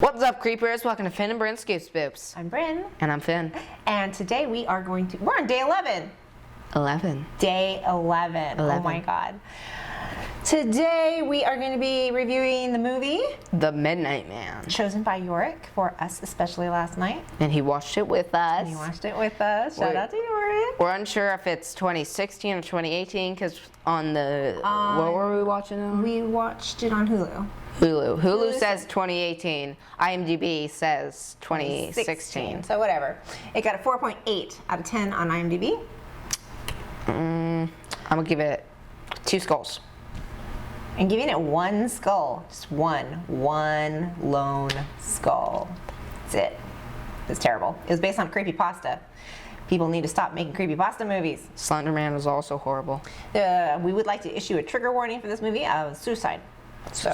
What's up, creepers? Welcome to Phin and Bryn's Spoops. I'm Bryn. And I'm Phin. And today we're on day 11. 11. Day 11. Oh my God. Today we are going to be reviewing the movie The Midnight Man. Chosen by Yorick for us, especially last night. And he watched it with us. Shout out to Yorick. We're unsure if it's 2016 or 2018 because on the... what were we watching on? We watched it on Hulu. Hulu says 2018. IMDb says 2016. So whatever. It got a 4.8 out of 10 on IMDb. I'm going to give it 2 skulls. And giving it 1 skull. Just one lone skull. That's it. It's terrible. It was based on Creepypasta. People need to stop making Creepypasta movies. Slender Man was also horrible. We would like to issue a trigger warning for this movie of suicide. So,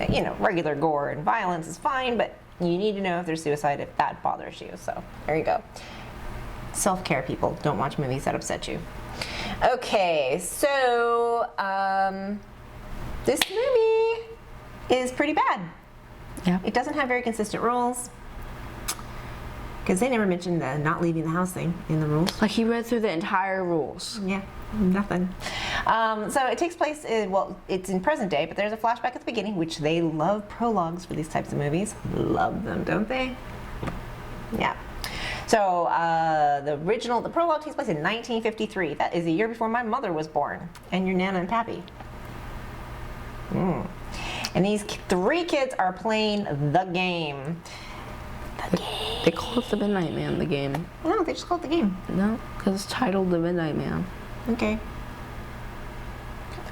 you know, regular gore and violence is fine, but you need to know if there's suicide if that bothers you. So, there you go. Self-care, people. Don't watch movies that upset you. Okay, so, this movie is pretty bad. Yeah. It doesn't have very consistent rules. Because they never mentioned the not leaving the house thing in the rules. Like he read through the entire rules. Yeah, nothing. So it takes place, it's in present day, but there's a flashback at the beginning, which they love prologues for these types of movies. Love them, don't they? Yeah. So the prologue takes place in 1953. That is a year before my mother was born, and your Nana and Pappy. And these 3 kids are playing the game. They call it The Midnight Man, the game. No, they just call it the game. No, because it's titled The Midnight Man. Okay.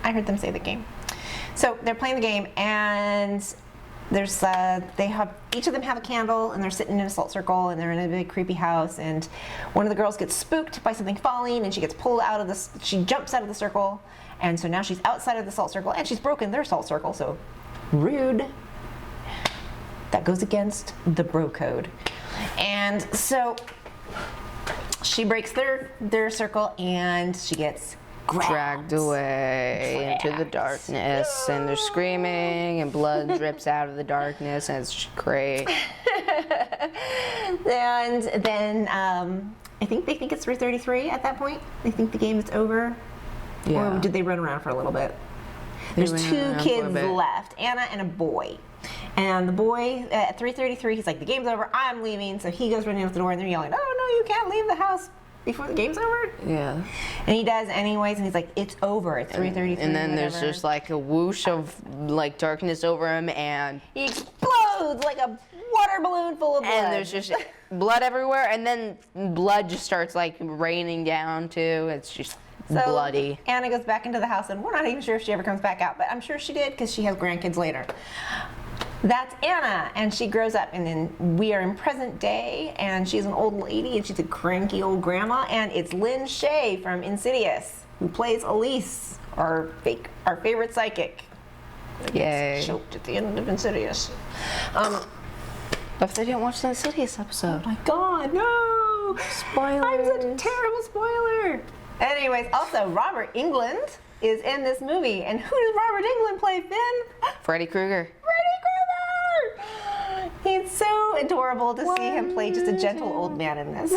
I heard them say the game. So they're playing the game, and there's each of them have a candle, and they're sitting in a salt circle, and they're in a big creepy house, and one of the girls gets spooked by something falling, and she gets pulled out of she jumps out of the circle, and so now she's outside of the salt circle, and she's broken their salt circle, so rude. That goes against the bro code. And so she breaks their circle, and she gets dragged away into the darkness, and they're screaming, and blood drips out of the darkness, and it's great. And then I think they think it's 3:33 at that point. They think the game is over. Yeah. Or did they run around for a little bit? There's 2 kids left, Anna and a boy. And the boy, at 3:33, he's like, the game's over, I'm leaving. So he goes running out the door, and they're yelling, oh, no, you can't leave the house before the game's over. Yeah. And he does anyways, and he's like, it's over, it's 3:33, And then there's just like a whoosh of like darkness over him, and he explodes like a water balloon full of blood. And there's just blood everywhere, and then blood just starts like raining down too. It's just bloody. Anna goes back into the house, and we're not even sure if she ever comes back out, but I'm sure she did because she has grandkids later. That's Anna, and she grows up, and then we are in present day, and she's an old lady, and she's a cranky old grandma, and it's Lynn Shay from Insidious, who plays Elise, our favorite psychic. Yay. Choked at the end of Insidious. If they didn't watch the Insidious episode. Oh my God, no! Spoilers. I'm such a terrible spoiler. Anyways, also Robert Englund is in this movie, and who does Robert Englund play, Finn? Freddy Krueger. He's so adorable to see him play just a gentle old man in this.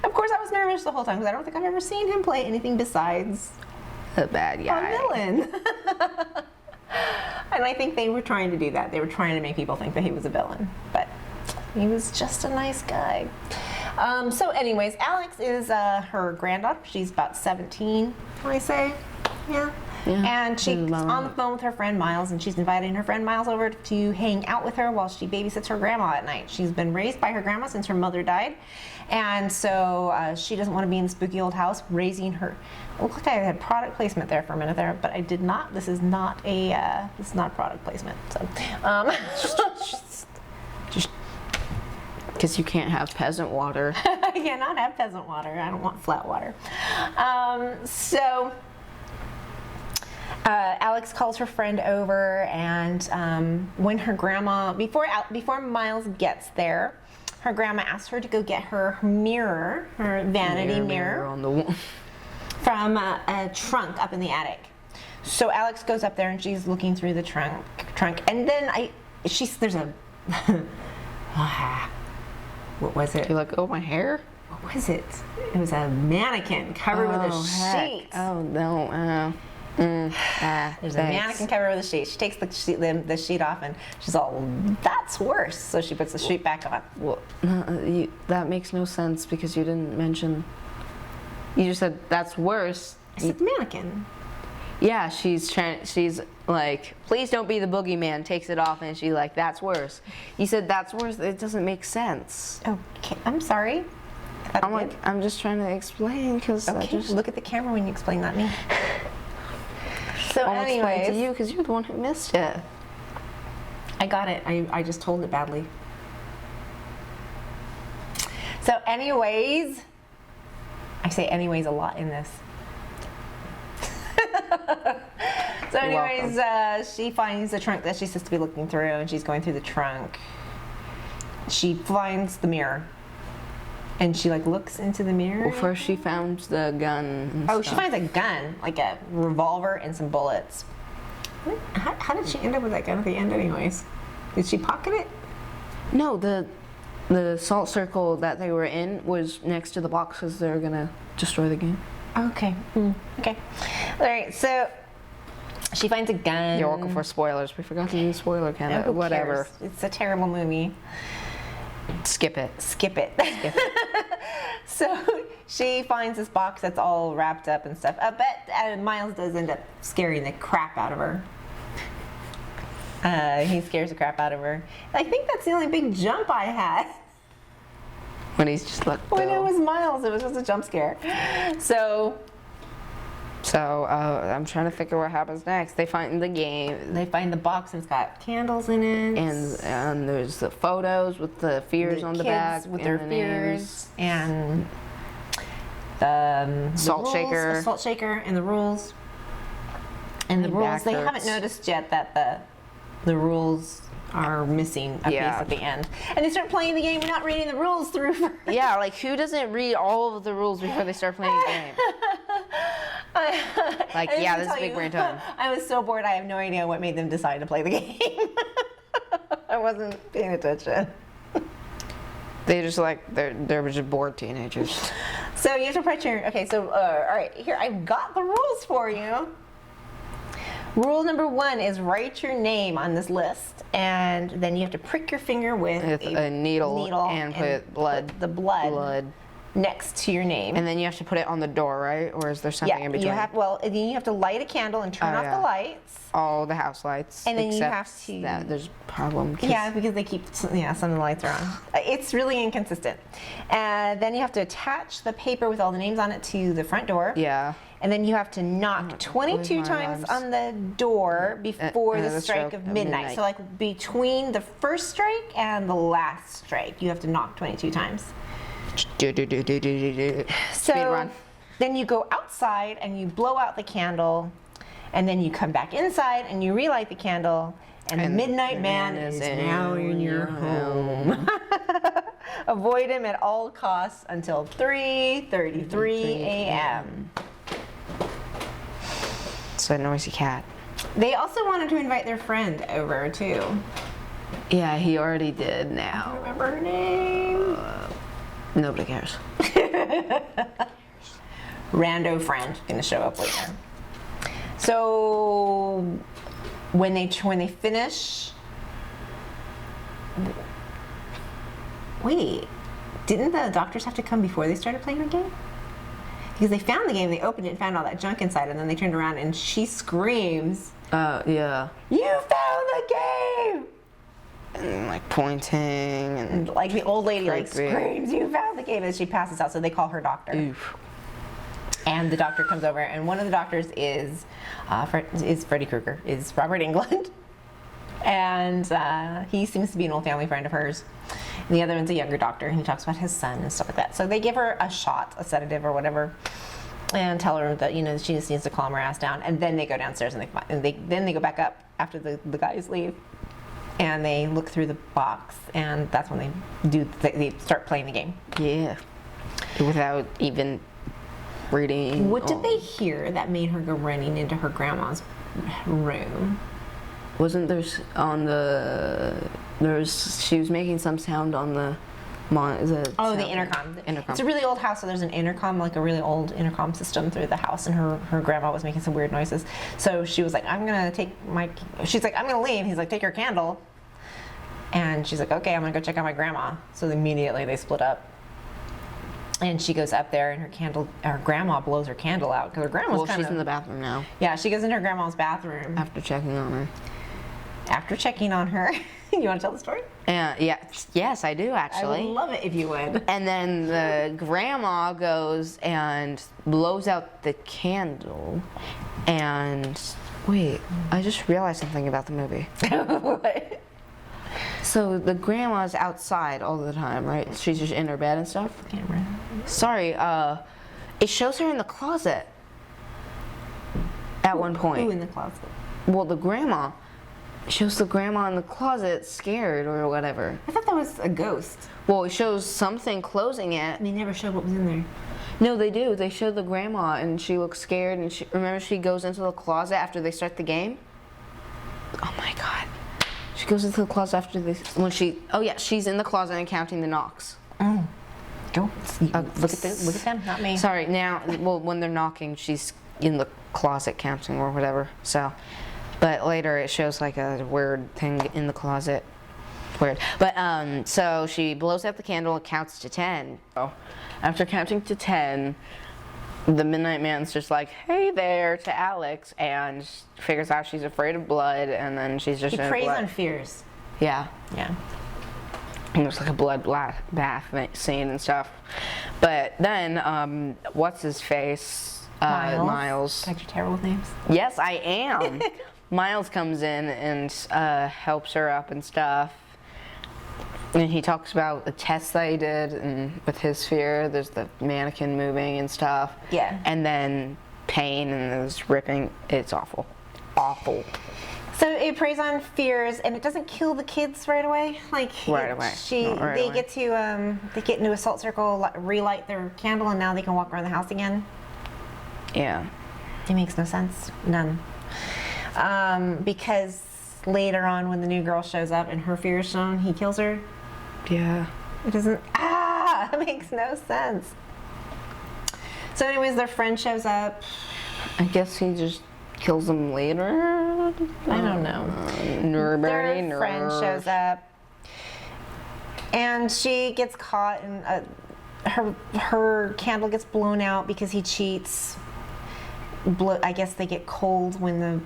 Of course, I was nervous the whole time because I don't think I've ever seen him play anything besides a bad guy. A villain. And I think they were trying to do that. They were trying to make people think that he was a villain, but he was just a nice guy. So anyways, Alex is her granddaughter. She's about 17, I say. Yeah. And she's on the phone with her friend Miles, and she's inviting her friend Miles over to hang out with her while she babysits her grandma at night. She's been raised by her grandma since her mother died, and so she doesn't want to be in the spooky old house raising her. It looked like I had product placement there for a minute there, but I did not. This is not product placement. So, just because you can't have peasant water. I cannot have peasant water. I don't want flat water. Alex calls her friend over, and when her grandma, before Miles gets there, her grandma asks her to go get her mirror, her vanity mirror on the wall. from a trunk up in the attic. So Alex goes up there and she's looking through the trunk, and then there's a what was it? You're like, oh, my hair? What was it? It was a mannequin covered with a sheet. Oh no. There's a mannequin covered with a sheet. She takes the sheet off and she's all, that's worse. So she puts the sheet back on. Well, that makes no sense because you didn't mention. You just said that's worse. I said mannequin. Yeah, she's like, please don't be the boogeyman. Takes it off and she's like, that's worse. You said that's worse. It doesn't make sense. Okay, I'm sorry. I'm just trying to explain because okay, look at the camera when you explain that to me. So I'll explain anyways, to you because you're the one who missed it. I got it. I just told it badly. So anyways, I say anyways a lot in this. So anyways, she finds the trunk that she's supposed to be looking through, and she's going through the trunk. She finds the mirror. And she like looks into the mirror. Well, first she found the gun. And oh, stuff. she finds a gun, like a revolver and some bullets. How did she end up with that gun at the end, anyways? Did she pocket it? No, the salt circle that they were in was next to the box because they were gonna destroy the game. Okay. Okay. All right. So she finds a gun. You're welcome for spoilers. We forgot to do spoiler count. Who Whatever. cares? It's a terrible movie. Skip it. Skip it. So she finds this box that's all wrapped up and stuff. But Miles does end up scaring the crap out of her. He scares the crap out of her. I think that's the only big jump I had. When he's just like, when it was Miles, it was just a jump scare. So I'm trying to figure what happens next. They find the game. They find the box and it's got candles in it. And there's the photos with the fears on the back. With their fears. And the salt shaker. The salt shaker and the rules. And the rules, they haven't noticed yet that the rules are missing a piece at the end. And they start playing the game without reading the rules through first. Yeah, like who doesn't read all of the rules before they start playing the game? Like, yeah, this is big brain time. I was so bored, I have no idea what made them decide to play the game. I wasn't paying attention. They just like, they were just bored teenagers. So you have to write your, okay, so, all right, here, I've got the rules for you. Rule number 1 is write your name on this list, and then you have to prick your finger with a needle and put blood. The blood next to your name. And then you have to put it on the door, right? Or is there something in between? Then you have to light a candle and turn off the lights. All the house lights. And then you have to. That there's a problem. Yeah, because they keep, some of the lights are on. It's really inconsistent. Then you have to attach the paper with all the names on it to the front door. Yeah. And then you have to knock 22 times on the door before the strike of midnight. So like between the first strike and the last strike, you have to knock 22 times. So then you go outside and you blow out the candle, and then you come back inside and you relight the candle, and the Midnight Man is now in your home. Avoid him at all costs until 3:33 a.m. It's a noisy cat. They also wanted to invite their friend over too. Yeah, he already did now. I don't remember her name. Nobody cares. Rando friend gonna show up later. So when they finish, wait, didn't the doctors have to come before they started playing the game? Because they found the game, they opened it and found all that junk inside, and then they turned around and she screams, yeah. "You found the game!" And like pointing and like the old lady like screams, "You found the game!" and she passes out, so they call her doctor. Oof. And the doctor comes over, and one of the doctors is Freddy Krueger, is Robert Englund. And he seems to be an old family friend of hers. And the other one's a younger doctor, and he talks about his son and stuff like that. So they give her a shot, a sedative or whatever, and tell her that she just needs to calm her ass down. And then they go downstairs and they go back up after the guys leave, and they look through the box, and that's when they start playing the game. Yeah. Without even reading. What did they hear that made her go running into her grandma's room? Wasn't there she was making some sound on the the intercom. It's a really old house, so there's an intercom, like a really old intercom system through the house, and her grandma was making some weird noises. So she was like, she's like, I'm gonna leave. He's like, take your candle. And she's like, okay, I'm gonna go check out my grandma. So immediately they split up. And she goes up there, and her grandma blows her candle out because her grandma's she's in the bathroom now. Yeah, she goes into her grandma's bathroom after checking on her. You want to tell the story? Yes, I do actually. I would love it if you would. And then the grandma goes and blows out the candle. And wait, I just realized something about the movie. What? So the grandma's outside all the time, right? She's just in her bed and stuff. Camera. Sorry, it shows her in the closet at one point. Who in the closet? Well, the grandma. Shows the grandma in the closet scared or whatever. I thought that was a ghost. Well, it shows something closing it. They never showed what was in there. No, they do. They show the grandma and she looks scared, and remember she goes into the closet after they start the game? Oh my god. She goes into the closet after she's in the closet and counting the knocks. Oh. Go. Look at them, not me. Sorry, now, when they're knocking, she's in the closet counting or whatever, so. But later it shows like a weird thing in the closet. Weird. But so she blows out the candle and counts to 10. So after counting to 10, the Midnight Man's just like, hey there, to Alex, and figures out she's afraid of blood, and then she's just He preys on fears. Yeah. Yeah. And there's like a blood bath scene and stuff. But then, what's his face? Miles. Got your terrible names. Yes, I am. Miles comes in and helps her up and stuff. And he talks about the tests that he did, and with his fear, there's the mannequin moving and stuff. Yeah. And then pain and there's ripping. It's awful. Awful. So it preys on fears, and it doesn't kill the kids right away. They get into a salt circle, relight their candle, and now they can walk around the house again. Yeah. It makes no sense. None. Because later on, when the new girl shows up and her fear is shown, he kills her. Yeah. It doesn't. It makes no sense. So, anyways, their friend shows up. I guess he just kills them later. I don't know. Their friend shows up, and she gets caught, and her candle gets blown out because he cheats. I guess they get cold when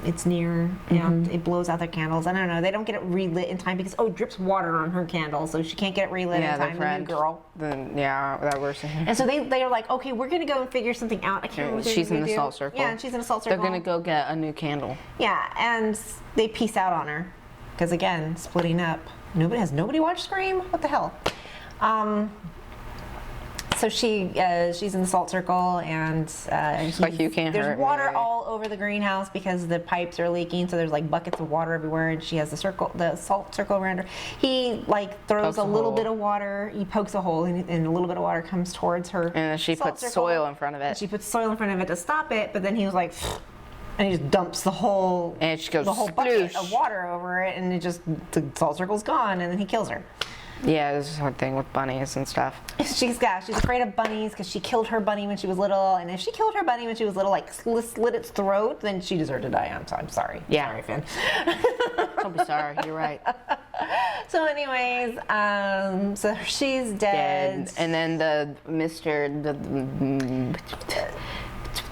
it's near. It blows out their candles. I don't know. They don't get it relit in time because it drips water on her candle, so she can't get it relit in time. The new girl. That works. And so they are like, okay, we're gonna go and figure something out. I can't remember. She's in the salt circle. Yeah, and she's in a salt circle. They're gonna go get a new candle. Yeah, and they peace out on her because again, splitting up. Nobody watched Scream? What the hell? So she's in the salt circle, and like, you can't hurt there's water all over the greenhouse because the pipes are leaking. So there's like buckets of water everywhere, and she has the salt circle around her. He throws a little bit of water. He pokes a hole, and a little bit of water comes towards her. And then she puts soil in front of it. She puts soil in front of it to stop it, but then he was like, and he just dumps the whole bucket of water over it, and the salt circle's gone, and then he kills her. Yeah, there's this whole thing with bunnies and stuff. She's afraid of bunnies because she killed her bunny when she was little, and if she killed her bunny when she was little, slit its throat, then she deserved to die. I'm sorry. Yeah. Sorry, Phin. Don't be sorry. You're right. So, anyways, so she's dead. And then the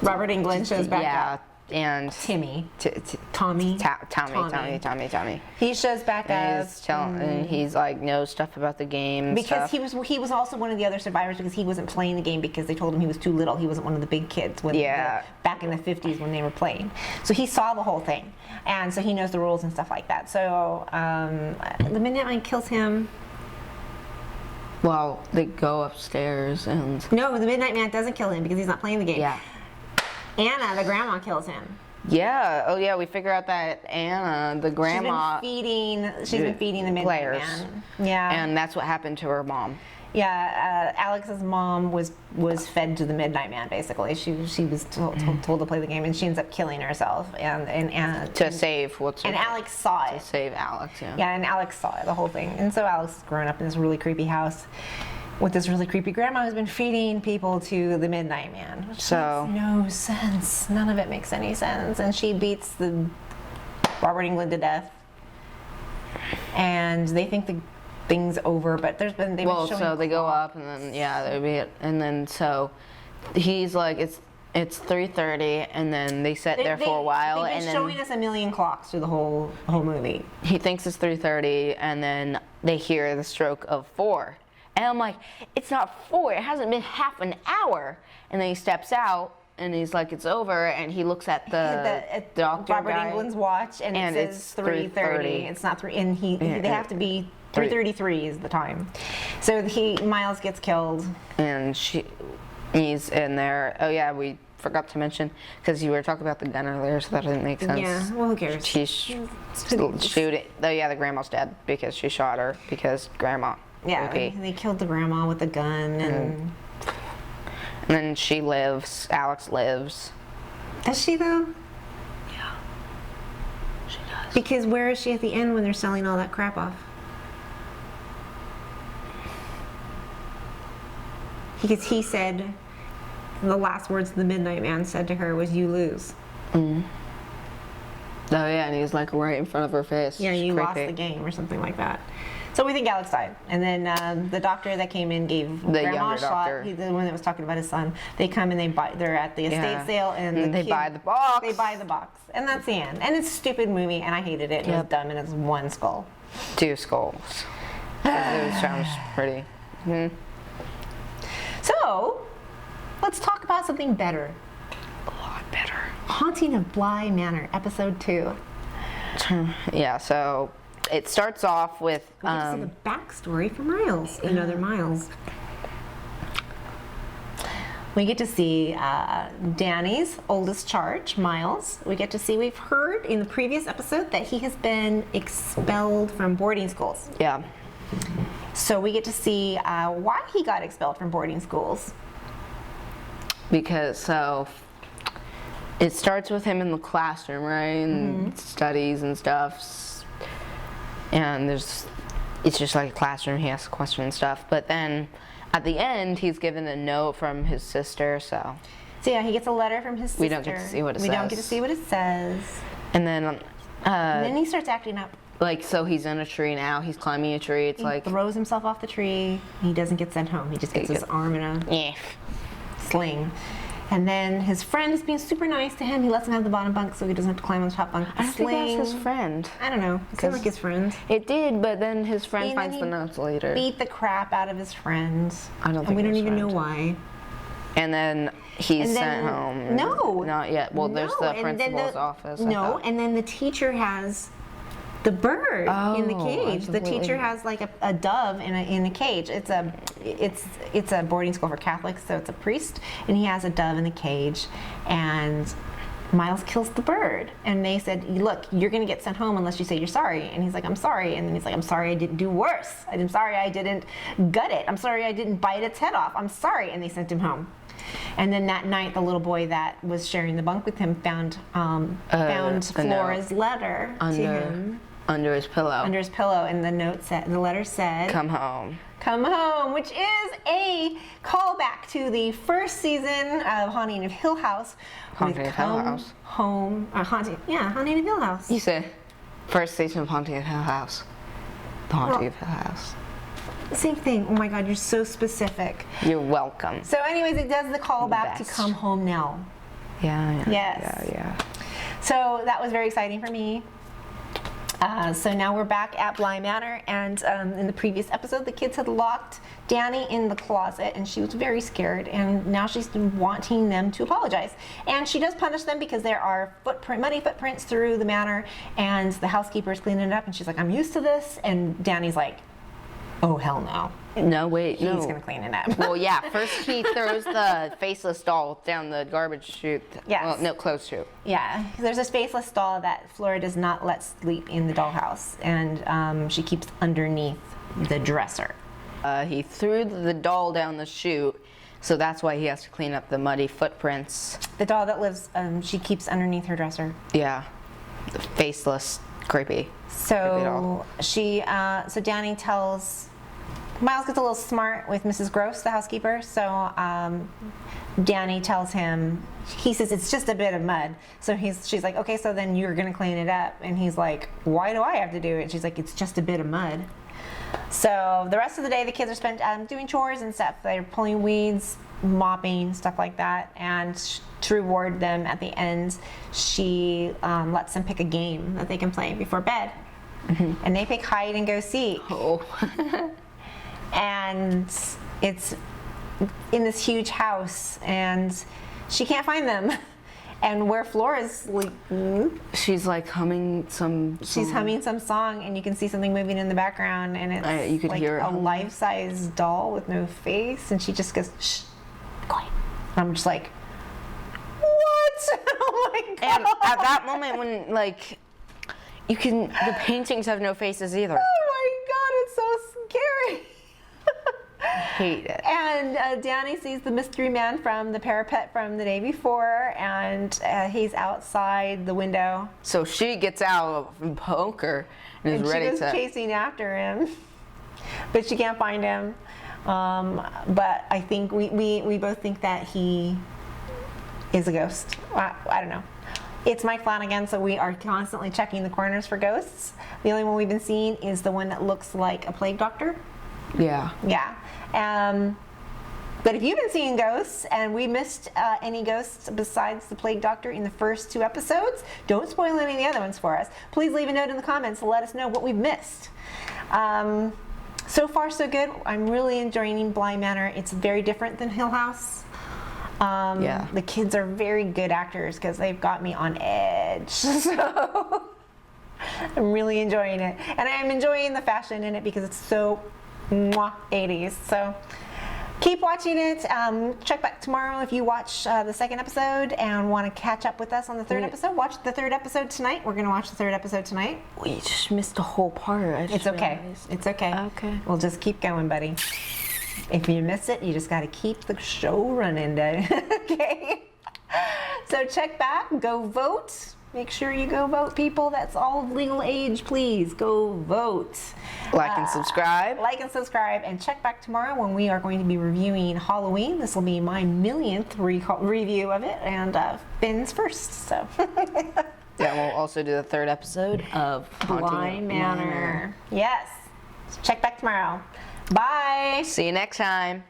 Robert Englund shows back up. And Tommy. He shows back up. And he's like knows stuff about the game. Because he was also one of the other survivors because he wasn't playing the game because they told him he was too little. He wasn't one of the big kids back in the 50s when they were playing. So he saw the whole thing, and so he knows the rules and stuff like that. So the Midnight Man kills him. Well, they go upstairs and. No, the Midnight Man doesn't kill him because he's not playing the game. Yeah. Anna, the grandma, kills him. Yeah. Oh, yeah. We figure out that Anna, the grandma, she's been feeding the Midnight Man. Yeah. And that's what happened to her mom. Alex's mom was fed to the Midnight Man. Basically, she was told to play the game, and she ends up killing herself. And to save what's and Alex saw to it. save Alex. Yeah. Yeah, and Alex saw it, the whole thing. And so Alex is growing up in this really creepy house with this really creepy grandma who's been feeding people to the Midnight Man, which makes no sense. None of it makes any sense. And she beats the Robert Englund to death, and they think the thing's over, but they've been showing so they go up, and then and then so he's like it's 3:30, and then they sit there for a while, they've been and then showing us a million clocks through the whole movie. He thinks it's 3:30, and then they hear the stroke of 4, and I'm like, it's not 4. It hasn't been half an hour. And then he steps out, and he's like, it's over, and he looks at the doctor Robert guy, Englund's watch, and it says it's 3:30. It's not 3, and they have to be 3:33 is the time. So Miles gets killed, and he's in there. Oh yeah, we forgot to mention, because you were talking about the gun earlier, so that didn't make sense. Yeah, well, who cares? She's shooting. Oh yeah, the grandma's dead because she shot her because grandma. Yeah, Okay. they killed the grandma with the gun, and then she lives. Alex lives. Does she though? Yeah, she does. Because where is she at the end when they're selling all that crap off? Because he said, the last words the Midnight Man said to her was, "You lose." Mm. Oh yeah, and he's like right in front of her face. Yeah, It's you creepy. lost the game or something like that. So we think Alex died, and then the doctor that came in gave The Grandma younger a shot. doctor. He's the one that was talking about his son. They come and they buy. They're at the estate sale, and they buy the box. They buy the box, and that's the end. And it's a stupid movie, and I hated it. And It was dumb, and it's one skull. 2 skulls. It sounds pretty. Mm. So let's talk about something better. A lot better. Haunting of Bly Manor, episode 2. Yeah, so it starts off with We get to see the backstory for Miles, another Miles. We get to see Danny's oldest charge, Miles. We've heard in the previous episode that he has been expelled from boarding schools. yeah. So we get to see why he got expelled from boarding schools. Because so it starts with him in the classroom, right? And studies and stuff. And it's just like a classroom, he asks questions and stuff. But then at the end, he's given a note from his sister, so yeah, he gets a letter from his sister. we don't get to see what it says. We don't get to see what it says. And then And then he starts acting up. like, so he's in a tree now, he's climbing a tree, it's He like, throws himself off the tree. He doesn't get sent home. He just gets his arm in a yeah. sling. And then his friend is being super nice to him. He lets him have the bottom bunk so he doesn't have to climb on the top bunk. I don't think that's his friend. I don't know. It seemed like his friend. It did, but then his friend And finds then the he notes later. Beat the crap out of his friend. I don't And think we it don't was even know friend. why. And then he's And sent then- home. No. Not yet. Well, there's No, the and then principal's office. I No, thought. and then the teacher has the bird in the Oh, cage. I The teacher completely- has like a dove in a cage. It's a boarding school for Catholics, so it's a priest, and he has a dove in the cage, and Miles kills the bird, and they said, "Look, you're going to get sent home unless you say you're sorry." And he's like, "I'm sorry," and then he's like, "I'm sorry I didn't do worse. I'm sorry I didn't gut it. I'm sorry I didn't bite its head off. I'm sorry," and they sent him home. And then that night, the little boy that was sharing the bunk with him found Flora's letter to him under his pillow. under his pillow, and the letter said, Come home. "Come home," which is a callback to the first season of Haunting of Hill House. Haunting of Hill House. Haunting of Hill House. You said first season of Haunting of Hill House. The Haunting of Hill House. Same thing. Oh my God, you're so specific. You're welcome. So, anyways, it does the callback to best. Come Home Now. Yeah. Yes. Yeah. So that was very exciting for me. So now we're back at Bly Manor, and in the previous episode, the kids had locked Danny in the closet, and she was very scared, and now she's wanting them to apologize. And she does punish them because there are muddy footprints through the manor, and the housekeeper is cleaning it up, and she's like, "I'm used to this," and Danny's like, "Oh, hell no. No, wait, He's no. going to clean it up." Well, yeah, first he throws the faceless doll down the garbage chute. Yes. Well, no, clothes chute. Yeah, there's a faceless doll that Flora does not let sleep in the dollhouse, and she keeps underneath the dresser. He threw the doll down the chute, so that's why he has to clean up the muddy footprints. The doll that lives, she keeps underneath her dresser. Yeah, the faceless, creepy. So so Danny tells, Miles gets a little smart with Mrs. Gross, the housekeeper. So Danny tells him, he says it's just a bit of mud. So she's like, okay, so then you're gonna clean it up. And he's like, why do I have to do it? She's like, it's just a bit of mud. So the rest of the day, the kids are spent doing chores and stuff. They're pulling weeds, mopping, stuff like that. And to reward them at the end, she lets them pick a game that they can play before bed. Mm-hmm. And they pick hide and go seek. Oh. And it's in this huge house, and she can't find them. And where Flora's like, she's like humming some song. She's humming some song, and you can see something moving in the background, and it's you could like hear it a life-size doll with no face, and she just goes, shh, quiet. And I'm just like, what? Oh my God. And at that moment when like, the paintings have no faces either. Oh my God, it's so scary. Hate it. And Danny sees the mystery man from the parapet from the day before, and he's outside the window. So she gets out of poker and is ready to. She goes chasing after him, but she can't find him. But I think we both think that he is a ghost. I don't know. It's Mike Flanagan, so we are constantly checking the corners for ghosts. The only one we've been seeing is the one that looks like a plague doctor. Yeah. Yeah. But if you've been seeing ghosts and we missed any ghosts besides the plague doctor in the first 2 episodes, don't spoil any of the other ones for us. Please leave a note in the comments to let us know what we've missed. So far, so good. I'm really enjoying Bly Manor. It's very different than Hill House. Yeah. The kids are very good actors because they've got me on edge. So I'm really enjoying it. And I'm enjoying the fashion in it because it's so 80s. So keep watching it. Check back tomorrow if you watch the 2nd episode and want to catch up with us on the 3rd episode. Watch the 3rd episode tonight. We're going to watch the 3rd episode tonight. We just missed a whole part. It's okay. It's okay. Okay. We'll just keep going, buddy. If you miss it, you just got to keep the show running, okay? So check back. Go vote. Make sure you go vote, people. That's all of legal age. Please go vote. Like and subscribe. Like and subscribe. And check back tomorrow when we are going to be reviewing Halloween. This will be my millionth review of it, and Phin's first. So. Yeah, we'll also do the 3rd episode of Bly Manor. Yes. Check back tomorrow. Bye. See you next time.